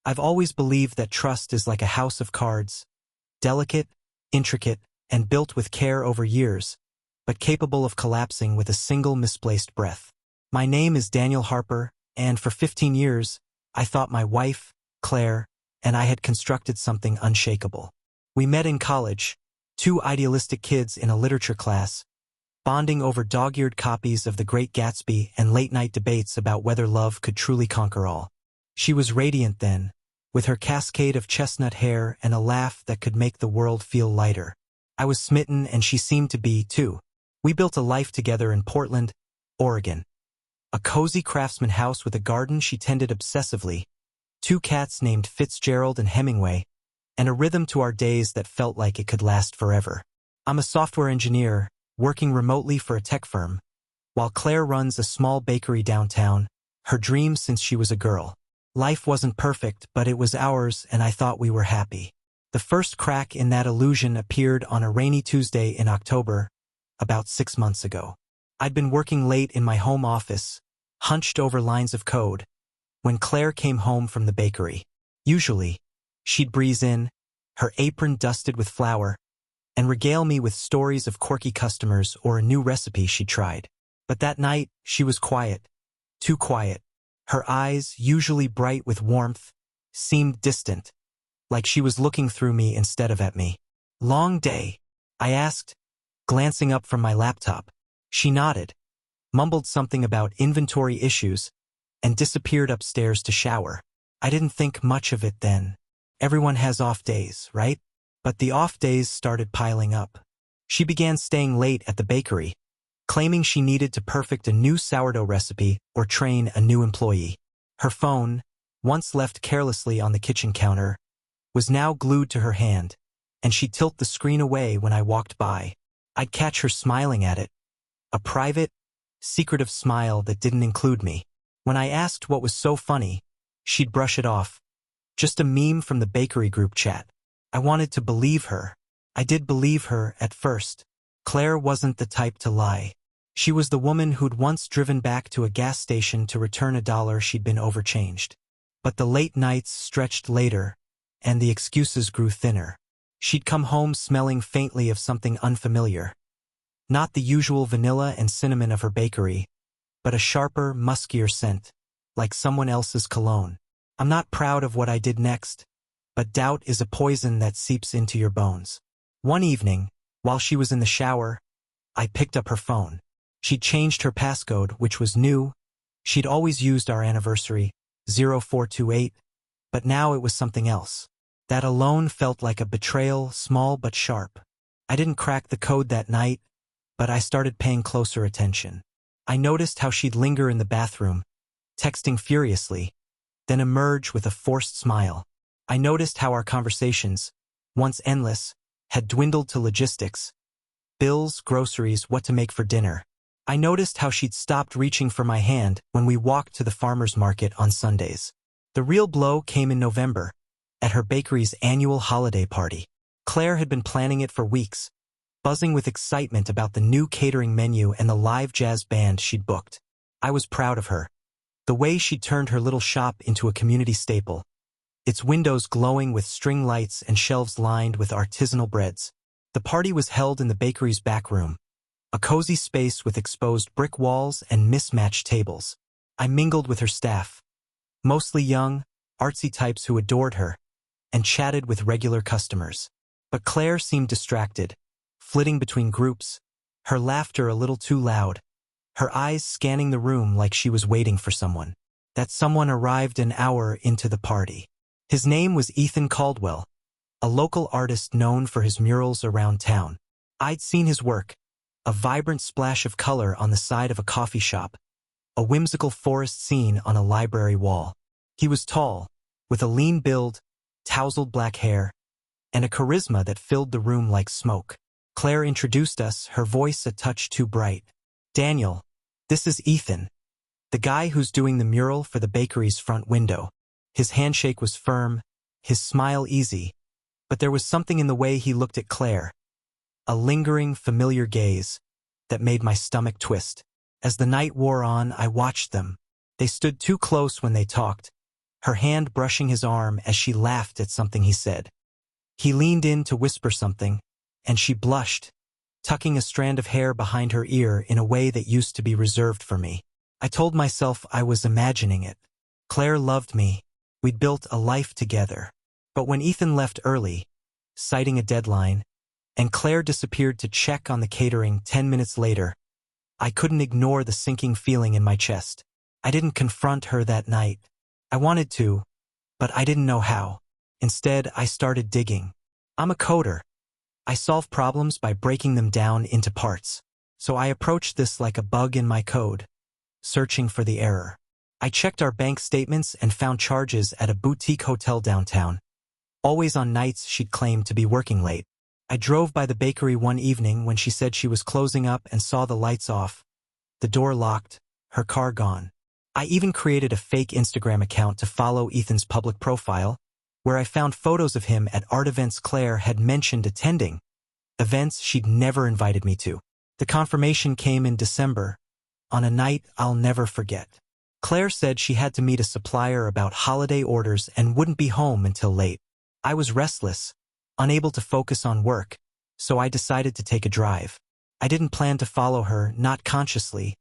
I've always believed that trust is like a house of cards, delicate, intricate, and built with care over years, but capable of collapsing with a single misplaced breath. My name is Daniel Harper, and for 15 years, I thought my wife, Claire, and I had constructed something unshakable. We met in college, two idealistic kids in a literature class, bonding over dog-eared copies of The Great Gatsby and late-night debates about whether love could truly conquer all. She was radiant then, with her cascade of chestnut hair and a laugh that could make the world feel lighter. I was smitten, and she seemed to be, too. We built a life together in Portland, Oregon. A cozy craftsman house with a garden she tended obsessively, two cats named Fitzgerald and Hemingway, and a rhythm to our days that felt like it could last forever. I'm a software engineer, working remotely for a tech firm, while Claire runs a small bakery downtown, her dream since she was a girl. Life wasn't perfect, but it was ours, and I thought we were happy. The first crack in that illusion appeared on a rainy Tuesday in October, about 6 months ago. I'd been working late in my home office, hunched over lines of code, when Claire came home from the bakery. Usually, she'd breeze in, her apron dusted with flour, and regale me with stories of quirky customers or a new recipe she'd tried. But that night, she was quiet, too quiet. Her eyes, usually bright with warmth, seemed distant, like she was looking through me instead of at me. "Long day?" I asked, glancing up from my laptop. She nodded, mumbled something about inventory issues, and disappeared upstairs to shower. I didn't think much of it then. Everyone has off days, right? But the off days started piling up. She began staying late at the bakery, claiming she needed to perfect a new sourdough recipe or train a new employee. Her phone, once left carelessly on the kitchen counter, was now glued to her hand, and she'd tilt the screen away when I walked by. I'd catch her smiling at it, a private, secretive smile that didn't include me. When I asked what was so funny, she'd brush it off. Just a meme from the bakery group chat. I wanted to believe her. I did believe her at first. Claire wasn't the type to lie. She was the woman who'd once driven back to a gas station to return $1 she'd been overchanged. But the late nights stretched later, and the excuses grew thinner. She'd come home smelling faintly of something unfamiliar. Not the usual vanilla and cinnamon of her bakery, but a sharper, muskier scent, like someone else's cologne. I'm not proud of what I did next, but doubt is a poison that seeps into your bones. One evening, while she was in the shower, I picked up her phone. She'd changed her passcode, which was new. She'd always used our anniversary, 0428, but now it was something else. That alone felt like a betrayal, small but sharp. I didn't crack the code that night, but I started paying closer attention. I noticed how she'd linger in the bathroom, texting furiously, then emerge with a forced smile. I noticed how our conversations, once endless, had dwindled to logistics. Bills, groceries, what to make for dinner. I noticed how she'd stopped reaching for my hand when we walked to the farmer's market on Sundays. The real blow came in November, at her bakery's annual holiday party. Claire had been planning it for weeks, buzzing with excitement about the new catering menu and the live jazz band she'd booked. I was proud of her. The way she'd turned her little shop into a community staple, its windows glowing with string lights and shelves lined with artisanal breads. The party was held in the bakery's back room, a cozy space with exposed brick walls and mismatched tables. I mingled with her staff, mostly young, artsy types who adored her, and chatted with regular customers. But Claire seemed distracted, flitting between groups, her laughter a little too loud, her eyes scanning the room like she was waiting for someone. That someone arrived an hour into the party. His name was Ethan Caldwell, a local artist known for his murals around town. I'd seen his work, a vibrant splash of color on the side of a coffee shop, a whimsical forest scene on a library wall. He was tall, with a lean build, tousled black hair, and a charisma that filled the room like smoke. Claire introduced us, her voice a touch too bright. "Daniel, this is Ethan, the guy who's doing the mural for the bakery's front window." His handshake was firm, his smile easy, but there was something in the way he looked at Claire, a lingering, familiar gaze that made my stomach twist. As the night wore on, I watched them. They stood too close when they talked, her hand brushing his arm as she laughed at something he said. He leaned in to whisper something, and she blushed, tucking a strand of hair behind her ear in a way that used to be reserved for me. I told myself I was imagining it. Claire loved me. We'd built a life together. But when Ethan left early, citing a deadline, and Claire disappeared to check on the catering 10 minutes later, I couldn't ignore the sinking feeling in my chest. I didn't confront her that night. I wanted to, but I didn't know how. Instead, I started digging. I'm a coder. I solve problems by breaking them down into parts. So I approached this like a bug in my code, searching for the error. I checked our bank statements and found charges at a boutique hotel downtown. Always on nights she'd claimed to be working late. I drove by the bakery one evening when she said she was closing up and saw the lights off, the door locked, her car gone. I even created a fake Instagram account to follow Ethan's public profile, where I found photos of him at art events Claire had mentioned attending, events she'd never invited me to. The confirmation came in December, on a night I'll never forget. Claire said she had to meet a supplier about holiday orders and wouldn't be home until late. I was restless, unable to focus on work, so I decided to take a drive. I didn't plan to follow her, not consciously,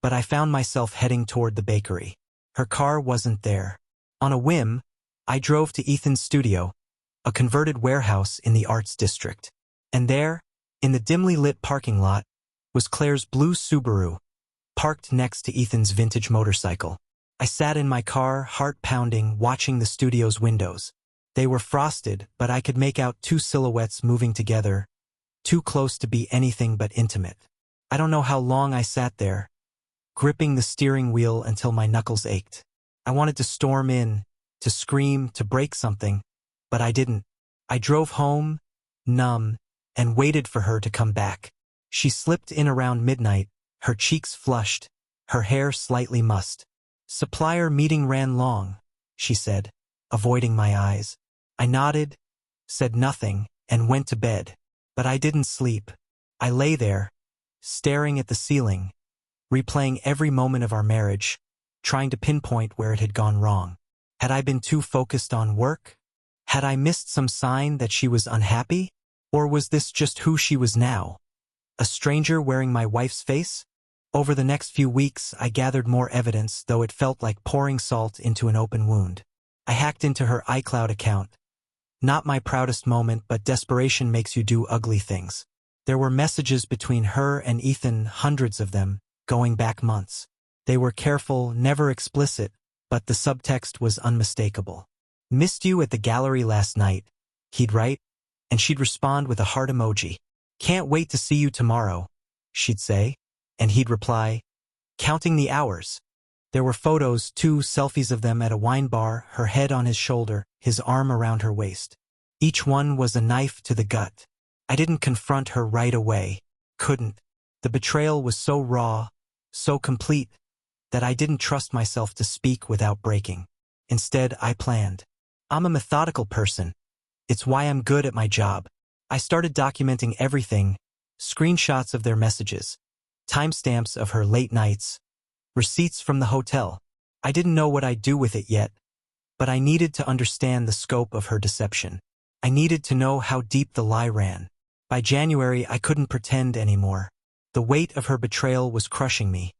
but I found myself heading toward the bakery. Her car wasn't there. On a whim, I drove to Ethan's studio, a converted warehouse in the arts district. And there, in the dimly lit parking lot, was Claire's blue Subaru, parked next to Ethan's vintage motorcycle. I sat in my car, heart pounding, watching the studio's windows. They were frosted, but I could make out two silhouettes moving together, too close to be anything but intimate. I don't know how long I sat there, gripping the steering wheel until my knuckles ached. I wanted to storm in, to scream, to break something, but I didn't. I drove home, numb, and waited for her to come back. She slipped in around midnight, her cheeks flushed, her hair slightly mussed. "Supplier meeting ran long," she said, avoiding my eyes. I nodded, said nothing, and went to bed. But I didn't sleep. I lay there, staring at the ceiling, replaying every moment of our marriage, trying to pinpoint where it had gone wrong. Had I been too focused on work? Had I missed some sign that she was unhappy? Or was this just who she was now? A stranger wearing my wife's face? Over the next few weeks, I gathered more evidence, though it felt like pouring salt into an open wound. I hacked into her iCloud account. Not my proudest moment, but desperation makes you do ugly things. There were messages between her and Ethan, hundreds of them, going back months. They were careful, never explicit, but the subtext was unmistakable. "Missed you at the gallery last night," he'd write, and she'd respond with a heart emoji. "Can't wait to see you tomorrow," she'd say, and he'd reply, "Counting the hours." There were photos, 2 selfies of them at a wine bar, her head on his shoulder, his arm around her waist. Each one was a knife to the gut. I didn't confront her right away. Couldn't. The betrayal was so raw, so complete, that I didn't trust myself to speak without breaking. Instead, I planned. I'm a methodical person. It's why I'm good at my job. I started documenting everything, screenshots of their messages, timestamps of her late nights, receipts from the hotel. I didn't know what I'd do with it yet, but I needed to understand the scope of her deception. I needed to know how deep the lie ran. By January, I couldn't pretend anymore. The weight of her betrayal was crushing me,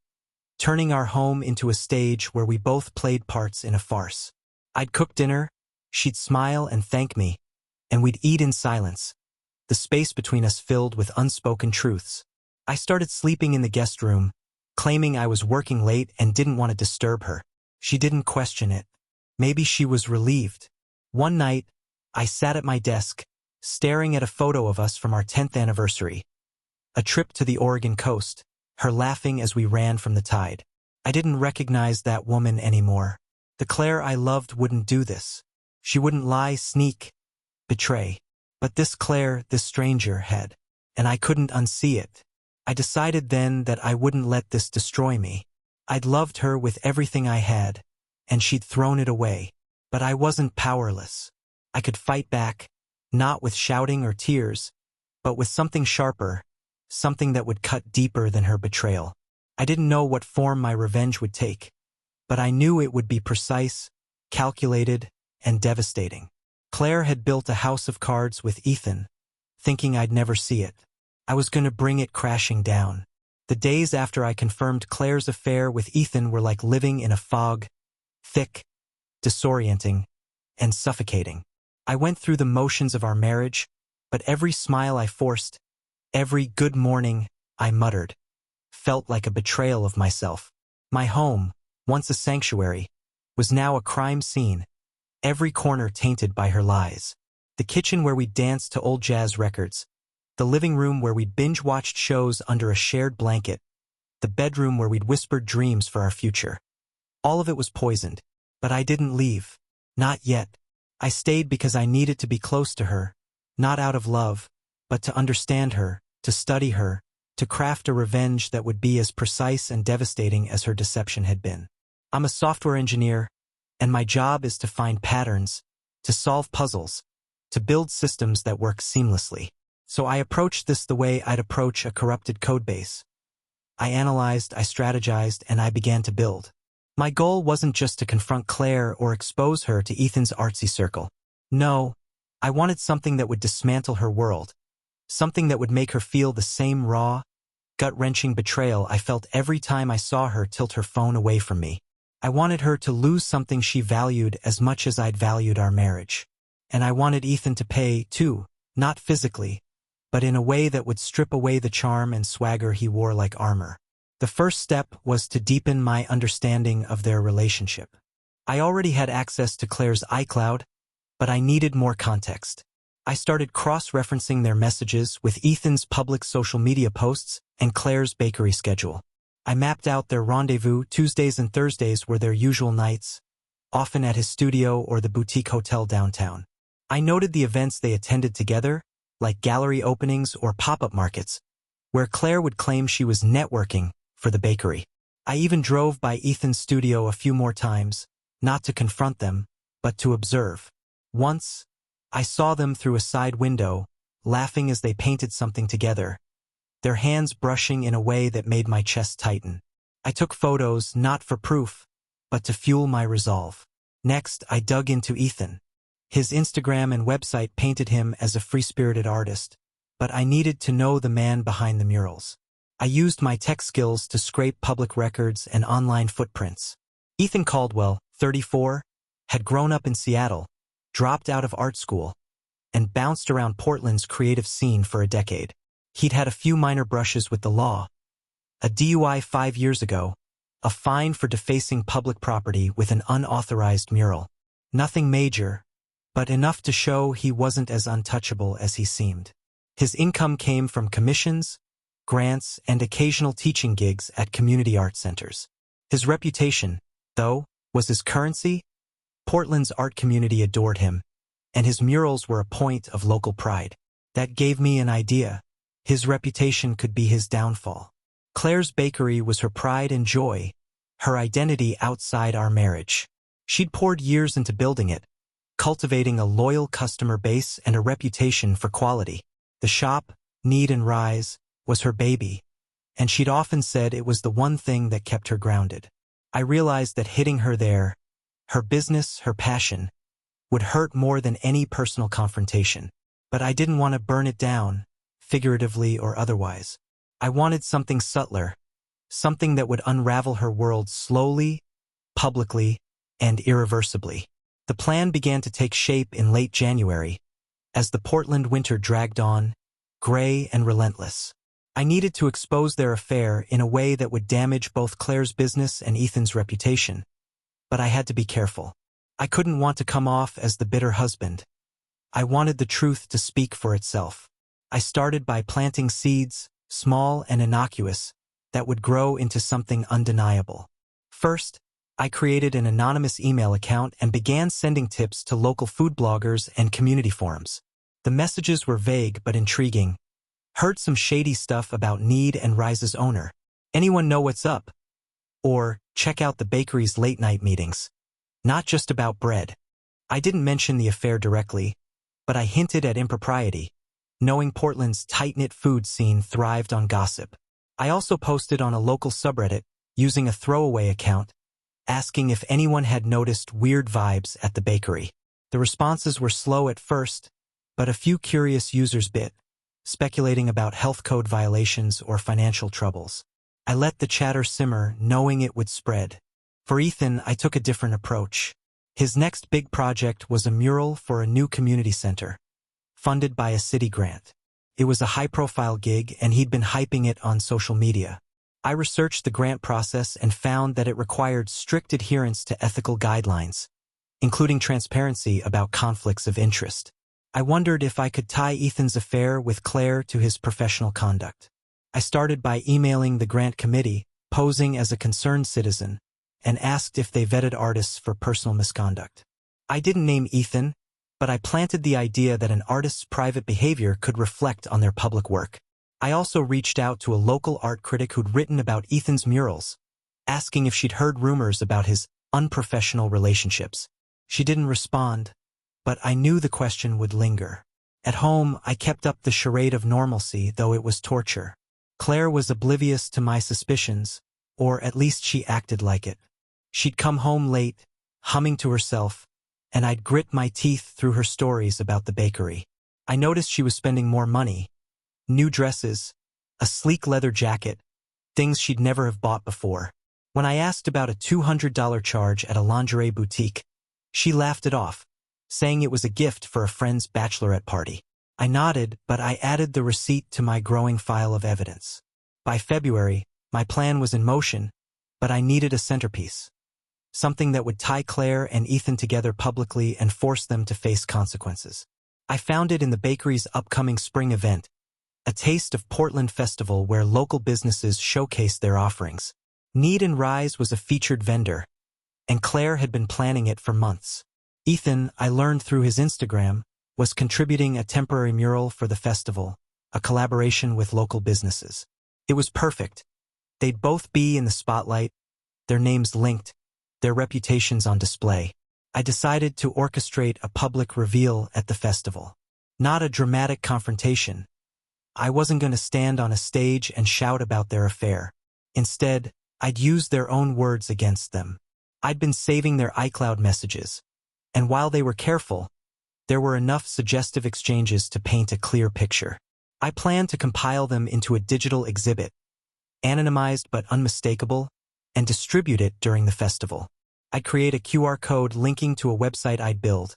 turning our home into a stage where we both played parts in a farce. I'd cook dinner, she'd smile and thank me, and we'd eat in silence, the space between us filled with unspoken truths. I started sleeping in the guest room, claiming I was working late and didn't want to disturb her. She didn't question it. Maybe she was relieved. One night, I sat at my desk, staring at a photo of us from our 10th anniversary. A trip to the Oregon coast, her laughing as we ran from the tide. I didn't recognize that woman anymore. The Claire I loved wouldn't do this. She wouldn't lie, sneak, betray. But this Claire, this stranger, had. And I couldn't unsee it. I decided then that I wouldn't let this destroy me. I'd loved her with everything I had, and she'd thrown it away. But I wasn't powerless. I could fight back, not with shouting or tears, but with something sharper, something that would cut deeper than her betrayal. I didn't know what form my revenge would take, but I knew it would be precise, calculated, and devastating. Claire had built a house of cards with Ethan, thinking I'd never see it. I was going to bring it crashing down. The days after I confirmed Claire's affair with Ethan were like living in a fog, thick, disorienting, and suffocating. I went through the motions of our marriage, but every smile I forced, every good morning I muttered, felt like a betrayal of myself. My home, once a sanctuary, was now a crime scene, every corner tainted by her lies. The kitchen where we danced to old jazz records, the living room where we'd binge-watched shows under a shared blanket, the bedroom where we'd whispered dreams for our future. All of it was poisoned, but I didn't leave. Not yet. I stayed because I needed to be close to her, not out of love, but to understand her, to study her, to craft a revenge that would be as precise and devastating as her deception had been. I'm a software engineer, and my job is to find patterns, to solve puzzles, to build systems that work seamlessly. So I approached this the way I'd approach a corrupted codebase. I analyzed, I strategized, and I began to build. My goal wasn't just to confront Claire or expose her to Ethan's artsy circle. No, I wanted something that would dismantle her world, something that would make her feel the same raw, gut-wrenching betrayal I felt every time I saw her tilt her phone away from me. I wanted her to lose something she valued as much as I'd valued our marriage. And I wanted Ethan to pay, too, not physically, but in a way that would strip away the charm and swagger he wore like armor. The first step was to deepen my understanding of their relationship. I already had access to Claire's iCloud, but I needed more context. I started cross-referencing their messages with Ethan's public social media posts and Claire's bakery schedule. I mapped out their rendezvous. Tuesdays and Thursdays were their usual nights, often at his studio or the boutique hotel downtown. I noted the events they attended together, like gallery openings or pop-up markets, where Claire would claim she was networking for the bakery. I even drove by Ethan's studio a few more times, not to confront them, but to observe. Once, I saw them through a side window, laughing as they painted something together, their hands brushing in a way that made my chest tighten. I took photos not for proof, but to fuel my resolve. Next, I dug into Ethan. His Instagram and website painted him as a free-spirited artist, but I needed to know the man behind the murals. I used my tech skills to scrape public records and online footprints. Ethan Caldwell, 34, had grown up in Seattle, dropped out of art school, and bounced around Portland's creative scene for a decade. He'd had a few minor brushes with the law, a DUI 5 years ago, a fine for defacing public property with an unauthorized mural. Nothing major, but enough to show he wasn't as untouchable as he seemed. His income came from commissions, grants, and occasional teaching gigs at community art centers. His reputation, though, was his currency. Portland's art community adored him, and his murals were a point of local pride. That gave me an idea. His reputation could be his downfall. Claire's bakery was her pride and joy, her identity outside our marriage. She'd poured years into building it, cultivating a loyal customer base and a reputation for quality. The shop, Need and Rise, was her baby, and she'd often said it was the one thing that kept her grounded. I realized that hitting her there, her business, her passion, would hurt more than any personal confrontation. But I didn't want to burn it down, figuratively or otherwise. I wanted something subtler, something that would unravel her world slowly, publicly, and irreversibly. The plan began to take shape in late January, as the Portland winter dragged on, gray and relentless. I needed to expose their affair in a way that would damage both Claire's business and Ethan's reputation. But I had to be careful. I couldn't want to come off as the bitter husband. I wanted the truth to speak for itself. I started by planting seeds, small and innocuous, that would grow into something undeniable. First, I created an anonymous email account and began sending tips to local food bloggers and community forums. The messages were vague but intriguing. Heard some shady stuff about Need and Rise's owner. Anyone know what's up? Or, check out the bakery's late-night meetings. Not just about bread. I didn't mention the affair directly, but I hinted at impropriety, knowing Portland's tight-knit food scene thrived on gossip. I also posted on a local subreddit, using a throwaway account, asking if anyone had noticed weird vibes at the bakery. The responses were slow at first, but a few curious users bit, speculating about health code violations or financial troubles. I let the chatter simmer, knowing it would spread. For Ethan, I took a different approach. His next big project was a mural for a new community center, funded by a city grant. It was a high-profile gig, and he'd been hyping it on social media. I researched the grant process and found that it required strict adherence to ethical guidelines, including transparency about conflicts of interest. I wondered if I could tie Ethan's affair with Claire to his professional conduct. I started by emailing the grant committee, posing as a concerned citizen, and asked if they vetted artists for personal misconduct. I didn't name Ethan, but I planted the idea that an artist's private behavior could reflect on their public work. I also reached out to a local art critic who'd written about Ethan's murals, asking if she'd heard rumors about his unprofessional relationships. She didn't respond, but I knew the question would linger. At home, I kept up the charade of normalcy, though it was torture. Claire was oblivious to my suspicions, or at least she acted like it. She'd come home late, humming to herself, and I'd grit my teeth through her stories about the bakery. I noticed she was spending more money. New dresses, a sleek leather jacket, things she'd never have bought before. When I asked about a $200 charge at a lingerie boutique, she laughed it off, saying it was a gift for a friend's bachelorette party. I nodded, but I added the receipt to my growing file of evidence. By February, my plan was in motion, but I needed a centerpiece. Something that would tie Claire and Ethan together publicly and force them to face consequences. I found it in the bakery's upcoming spring event, a Taste of Portland festival where local businesses showcased their offerings. Knead and Rise was a featured vendor, and Claire had been planning it for months. Ethan, I learned through his Instagram, was contributing a temporary mural for the festival, a collaboration with local businesses. It was perfect. They'd both be in the spotlight, their names linked, their reputations on display. I decided to orchestrate a public reveal at the festival. Not a dramatic confrontation. I wasn't going to stand on a stage and shout about their affair. Instead, I'd use their own words against them. I'd been saving their iCloud messages, and while they were careful, there were enough suggestive exchanges to paint a clear picture. I planned to compile them into a digital exhibit, anonymized but unmistakable, and distribute it during the festival. I'd create a QR code linking to a website I'd build,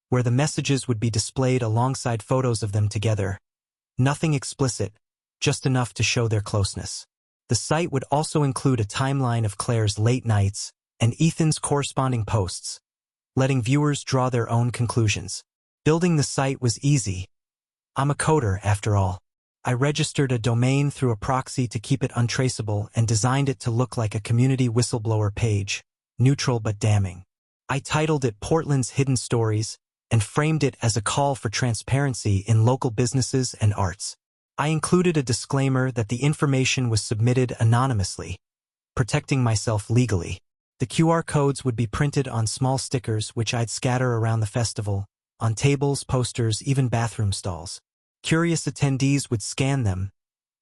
where the messages would be displayed alongside photos of them together. Nothing explicit, just enough to show their closeness. The site would also include a timeline of Claire's late nights and Ethan's corresponding posts, letting viewers draw their own conclusions. Building the site was easy. I'm a coder, after all. I registered a domain through a proxy to keep it untraceable and designed it to look like a community whistleblower page, neutral but damning. I titled it Portland's Hidden Stories and framed it as a call for transparency in local businesses and arts. I included a disclaimer that the information was submitted anonymously, protecting myself legally. The QR codes would be printed on small stickers which I'd scatter around the festival, on tables, posters, even bathroom stalls. Curious attendees would scan them,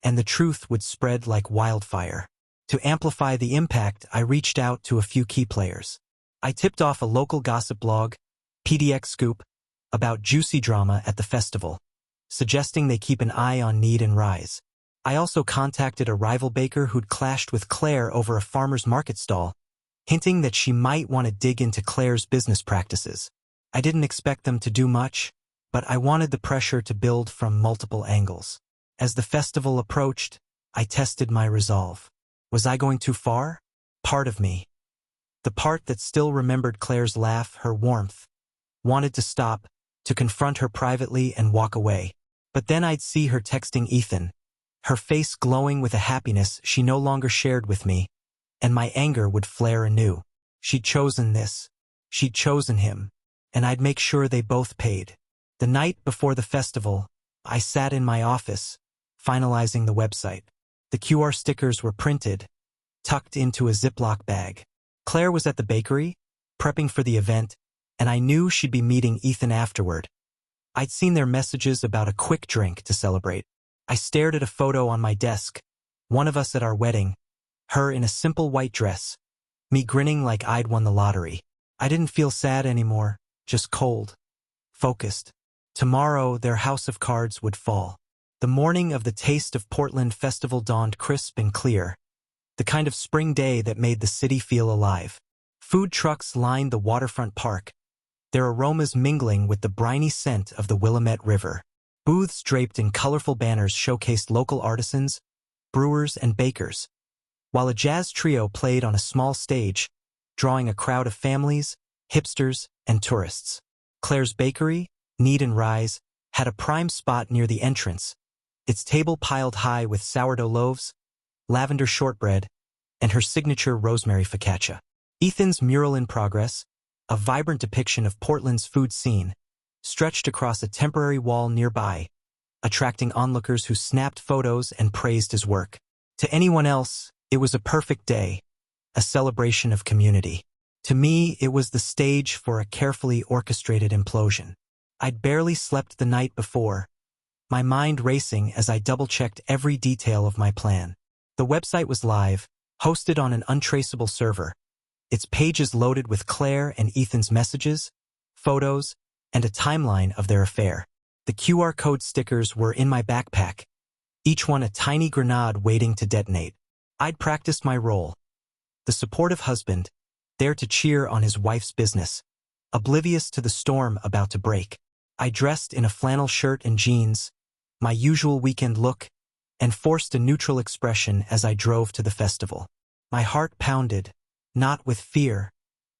and the truth would spread like wildfire. To amplify the impact, I reached out to a few key players. I tipped off a local gossip blog, PDX Scoop, about juicy drama at the festival, suggesting they keep an eye on Knead and Rise. I also contacted a rival baker who'd clashed with Claire over a farmer's market stall, hinting that she might want to dig into Claire's business practices. I didn't expect them to do much, but I wanted the pressure to build from multiple angles. As the festival approached, I tested my resolve. Was I going too far? Part of me, the part that still remembered Claire's laugh, her warmth, wanted to stop, to confront her privately and walk away. But then I'd see her texting Ethan, her face glowing with a happiness she no longer shared with me, and my anger would flare anew. She'd chosen this. She'd chosen him, and I'd make sure they both paid. The night before the festival, I sat in my office, finalizing the website. The QR stickers were printed, tucked into a Ziploc bag. Claire was at the bakery, prepping for the event, and I knew she'd be meeting Ethan afterward. I'd seen their messages about a quick drink to celebrate. I stared at a photo on my desk, one of us at our wedding, her in a simple white dress, me grinning like I'd won the lottery. I didn't feel sad anymore, just cold, focused. Tomorrow, their house of cards would fall. The morning of the Taste of Portland festival dawned crisp and clear, the kind of spring day that made the city feel alive. Food trucks lined the waterfront park, their aromas mingling with the briny scent of the Willamette River. Booths draped in colorful banners showcased local artisans, brewers, and bakers, while a jazz trio played on a small stage, drawing a crowd of families, hipsters, and tourists. Claire's Bakery, Need and Rise, had a prime spot near the entrance, its table piled high with sourdough loaves, lavender shortbread, and her signature rosemary focaccia. Ethan's mural in progress, a vibrant depiction of Portland's food scene, stretched across a temporary wall nearby, attracting onlookers who snapped photos and praised his work. To anyone else, it was a perfect day, a celebration of community. To me, it was the stage for a carefully orchestrated implosion. I'd barely slept the night before, my mind racing as I double-checked every detail of my plan. The website was live, hosted on an untraceable server, its pages loaded with Claire and Ethan's messages, photos, and a timeline of their affair. The QR code stickers were in my backpack, each one a tiny grenade waiting to detonate. I'd practiced my role, the supportive husband, there to cheer on his wife's business, oblivious to the storm about to break. I dressed in a flannel shirt and jeans, my usual weekend look, and forced a neutral expression as I drove to the festival. My heart pounded, not with fear,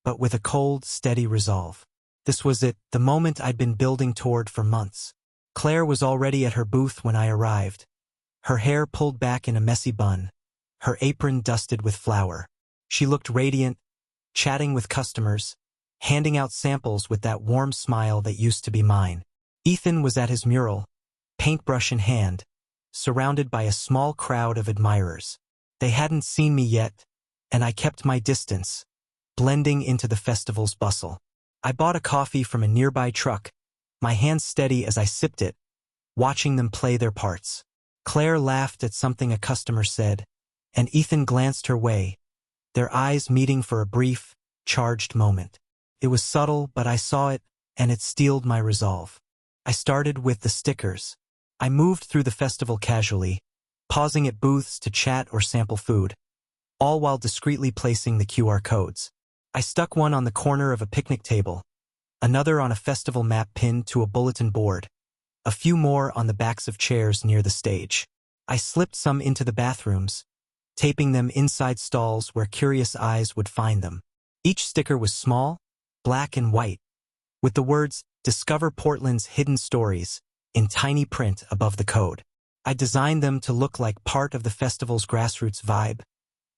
but with a cold, steady resolve. This was it, the moment I'd been building toward for months. Claire was already at her booth when I arrived, her hair pulled back in a messy bun, her apron dusted with flour. She looked radiant, chatting with customers, handing out samples with that warm smile that used to be mine. Ethan was at his mural, paintbrush in hand, surrounded by a small crowd of admirers. They hadn't seen me yet, and I kept my distance, blending into the festival's bustle. I bought a coffee from a nearby truck, my hands steady as I sipped it, watching them play their parts. Claire laughed at something a customer said, and Ethan glanced her way, their eyes meeting for a brief, charged moment. It was subtle, but I saw it, and it steeled my resolve. I started with the stickers. I moved through the festival casually, pausing at booths to chat or sample food, all while discreetly placing the QR codes. I stuck one on the corner of a picnic table, another on a festival map pinned to a bulletin board, a few more on the backs of chairs near the stage. I slipped some into the bathrooms, taping them inside stalls where curious eyes would find them. Each sticker was small, black and white, with the words, "Discover Portland's Hidden Stories," in tiny print above the code. I designed them to look like part of the festival's grassroots vibe,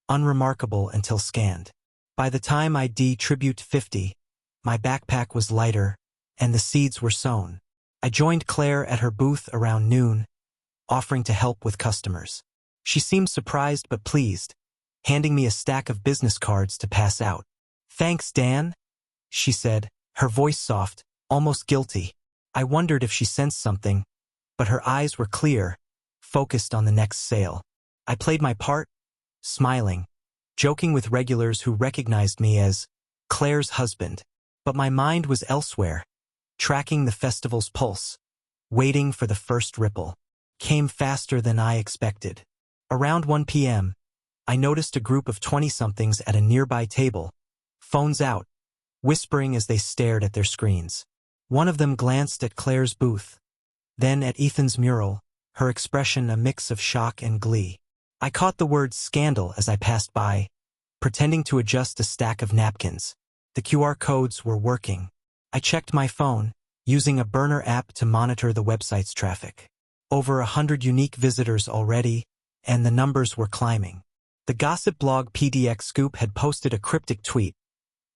unremarkable until scanned. By the time I'd tribute 50, my backpack was lighter, and the seeds were sown. I joined Claire at her booth around noon, offering to help with customers. She seemed surprised but pleased, handing me a stack of business cards to pass out. "Thanks, Dan," she said, her voice soft, almost guilty. I wondered if she sensed something, but her eyes were clear, focused on the next sale. I played my part, smiling, joking with regulars who recognized me as Claire's husband. But my mind was elsewhere, tracking the festival's pulse, waiting for the first ripple. Came faster than I expected. Around 1 p.m., I noticed a group of 20-somethings at a nearby table, phones out, whispering as they stared at their screens. One of them glanced at Claire's booth, then at Ethan's mural, her expression a mix of shock and glee. I caught the word scandal as I passed by, pretending to adjust a stack of napkins. The QR codes were working. I checked my phone, using a burner app to monitor the website's traffic. Over 100 unique visitors already, and the numbers were climbing. The gossip blog PDX Scoop had posted a cryptic tweet.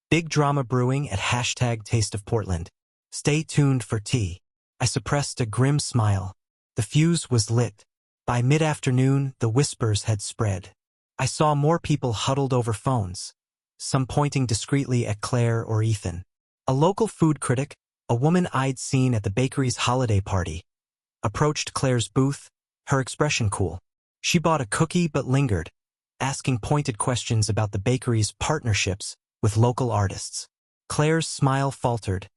"Big drama brewing at #TasteOfPortland. Stay tuned for tea." I suppressed a grim smile. The fuse was lit. By mid-afternoon, the whispers had spread. I saw more people huddled over phones, some pointing discreetly at Claire or Ethan. A local food critic, a woman I'd seen at the bakery's holiday party, approached Claire's booth, her expression cool. She bought a cookie but lingered, asking pointed questions about the bakery's partnerships with local artists. Claire's smile faltered,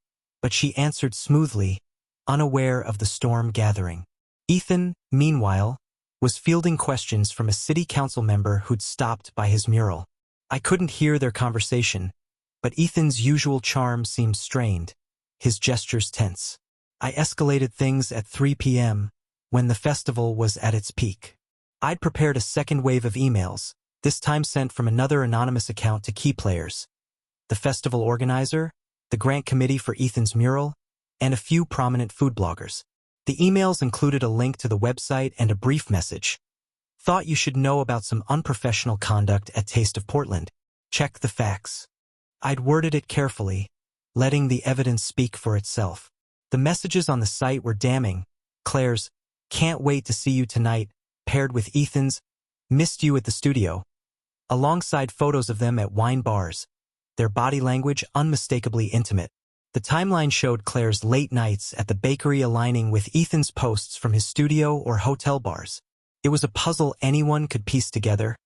but she answered smoothly, unaware of the storm gathering. Ethan, meanwhile, was fielding questions from a city council member who'd stopped by his mural. I couldn't hear their conversation, but Ethan's usual charm seemed strained, his gestures tense. I escalated things at 3 p.m., when the festival was at its peak. I'd prepared a second wave of emails, this time sent from another anonymous account to key players: the festival organizer, the grant committee for Ethan's mural, and a few prominent food bloggers. The emails included a link to the website and a brief message. Thought you should know about some unprofessional conduct at Taste of Portland. Check the facts. I'd worded it carefully, letting the evidence speak for itself. The messages on the site were damning. Claire's "can't wait to see you tonight," paired with Ethan's "missed you at the studio," alongside photos of them at wine bars, their body language unmistakably intimate. The timeline showed Claire's late nights at the bakery aligning with Ethan's posts from his studio or hotel bars. It was a puzzle anyone could piece together,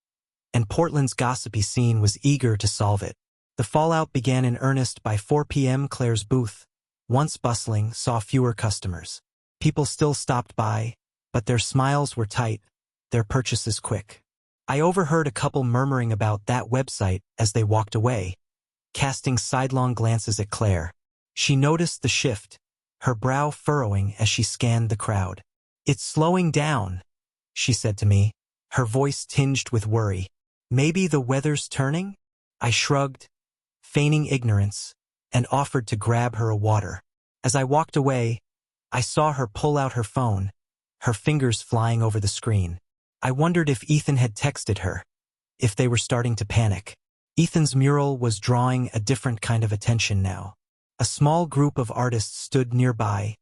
and Portland's gossipy scene was eager to solve it. The fallout began in earnest by 4 p.m. Claire's booth, once bustling, saw fewer customers. People still stopped by, but their smiles were tight, their purchases quick. I overheard a couple murmuring about that website as they walked away, casting sidelong glances at Claire. She noticed the shift, her brow furrowing as she scanned the crowd. "It's slowing down," she said to me, her voice tinged with worry. "Maybe the weather's turning?" I shrugged, feigning ignorance, and offered to grab her a water. As I walked away, I saw her pull out her phone, her fingers flying over the screen. I wondered if Ethan had texted her, if they were starting to panic. Ethan's mural was drawing a different kind of attention now. A small group of artists stood nearby,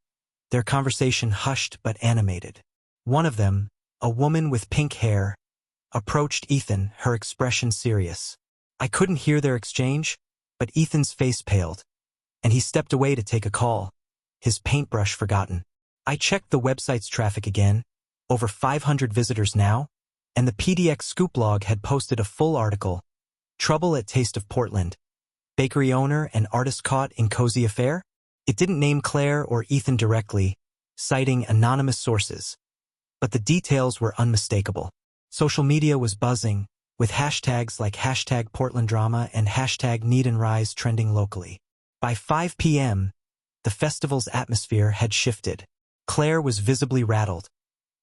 their conversation hushed but animated. One of them, a woman with pink hair, approached Ethan, her expression serious. I couldn't hear their exchange, but Ethan's face paled, and he stepped away to take a call, his paintbrush forgotten. I checked the website's traffic again, over 500 visitors now, and the PDX Scoop log had posted a full article, "Trouble at Taste of Portland. Bakery owner and artist caught in cozy affair?" It didn't name Claire or Ethan directly, citing anonymous sources, but the details were unmistakable. Social media was buzzing, with hashtags like #PortlandDrama and #NeedandRise trending locally. By 5 p.m., the festival's atmosphere had shifted. Claire was visibly rattled,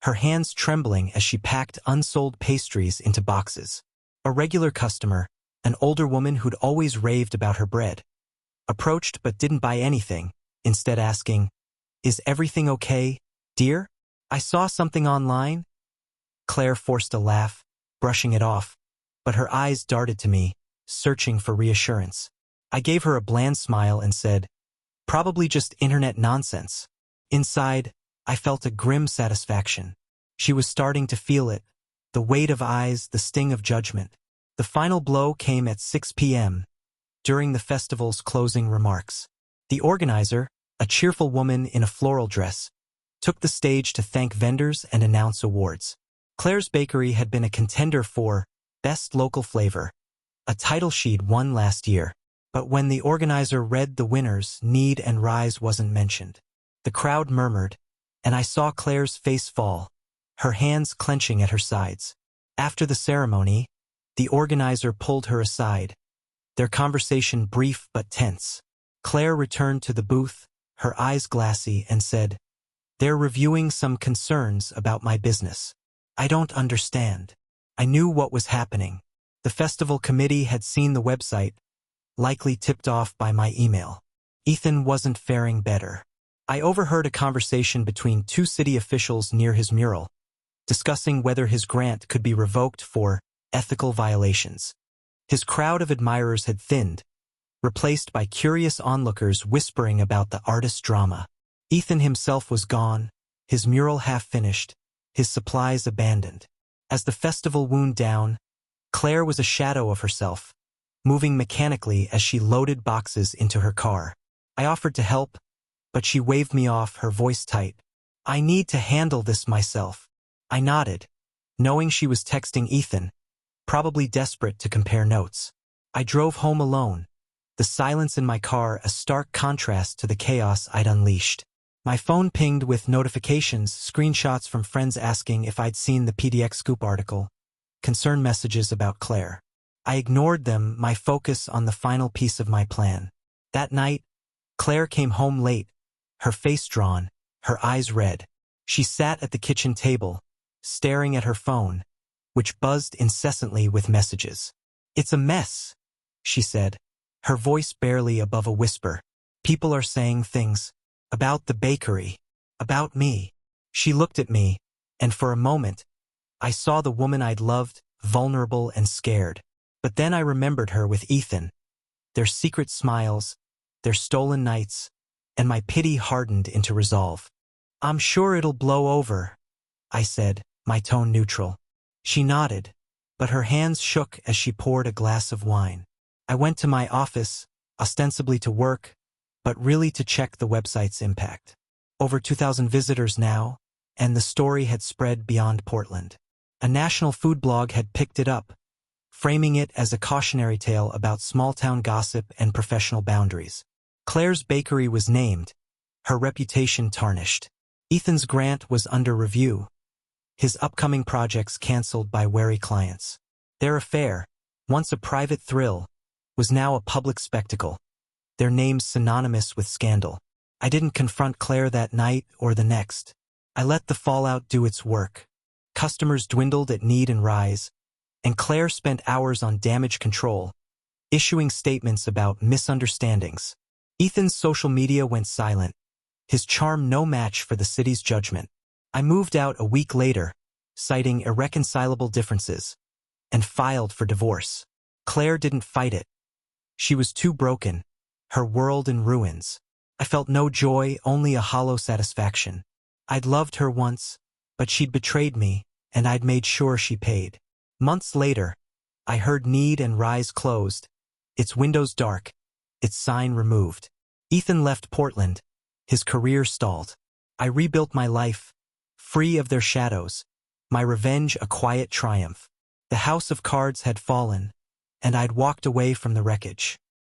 her hands trembling as she packed unsold pastries into boxes. A regular customer, an older woman who'd always raved about her bread, approached but didn't buy anything, instead asking, "Is everything okay, dear? I saw something online." Claire forced a laugh, brushing it off, but her eyes darted to me, searching for reassurance. I gave her a bland smile and said, "Probably just internet nonsense." Inside, I felt a grim satisfaction. She was starting to feel it, the weight of eyes, the sting of judgment. The final blow came at 6 p.m., during the festival's closing remarks. The organizer, a cheerful woman in a floral dress, took the stage to thank vendors and announce awards. Claire's Bakery had been a contender for Best Local Flavor, a title she'd won last year. But when the organizer read the winners, Need and Rise wasn't mentioned. The crowd murmured, and I saw Claire's face fall, her hands clenching at her sides. After the ceremony, the organizer pulled her aside, their conversation brief but tense. Claire returned to the booth, her eyes glassy, and said, "They're reviewing some concerns about my business. I don't understand." I knew what was happening. The festival committee had seen the website, likely tipped off by my email. Ethan wasn't faring better. I overheard a conversation between two city officials near his mural, discussing whether his grant could be revoked for ethical violations. His crowd of admirers had thinned, replaced by curious onlookers whispering about the artist's drama. Ethan himself was gone, his mural half-finished, his supplies abandoned. As the festival wound down, Claire was a shadow of herself, moving mechanically as she loaded boxes into her car. I offered to help, but she waved me off, her voice tight. "I need to handle this myself." I nodded, knowing she was texting Ethan, probably desperate to compare notes. I drove home alone, the silence in my car a stark contrast to the chaos I'd unleashed. My phone pinged with notifications, screenshots from friends asking if I'd seen the PDX Scoop article, concern messages about Claire. I ignored them, my focus on the final piece of my plan. That night, Claire came home late, her face drawn, her eyes red. She sat at the kitchen table, staring at her phone, which buzzed incessantly with messages. "It's a mess," she said, her voice barely above a whisper. "People are saying things about the bakery, about me." She looked at me, and for a moment, I saw the woman I'd loved, vulnerable and scared. But then I remembered her with Ethan, their secret smiles, their stolen nights, and my pity hardened into resolve. "I'm sure it'll blow over," I said, my tone neutral. She nodded, but her hands shook as she poured a glass of wine. I went to my office, ostensibly to work, but really to check the website's impact. Over 2,000 visitors now, and the story had spread beyond Portland. A national food blog had picked it up, framing it as a cautionary tale about small-town gossip and professional boundaries. Claire's bakery was named, her reputation tarnished. Ethan's grant was under review, his upcoming projects canceled by wary clients. Their affair, once a private thrill, was now a public spectacle, their names synonymous with scandal. I didn't confront Claire that night or the next. I let the fallout do its work. Customers dwindled at Need and Rise, and Claire spent hours on damage control, issuing statements about misunderstandings. Ethan's social media went silent, his charm no match for the city's judgment. I moved out a week later, citing irreconcilable differences, and filed for divorce. Claire didn't fight it. She was too broken, her world in ruins. I felt no joy, only a hollow satisfaction. I'd loved her once, but she'd betrayed me, and I'd made sure she paid. Months later, I heard Need and Rise closed, its windows dark, its sign removed. Ethan left Portland, his career stalled. I rebuilt my life, free of their shadows, my revenge a quiet triumph. The house of cards had fallen, and I'd walked away from the wreckage.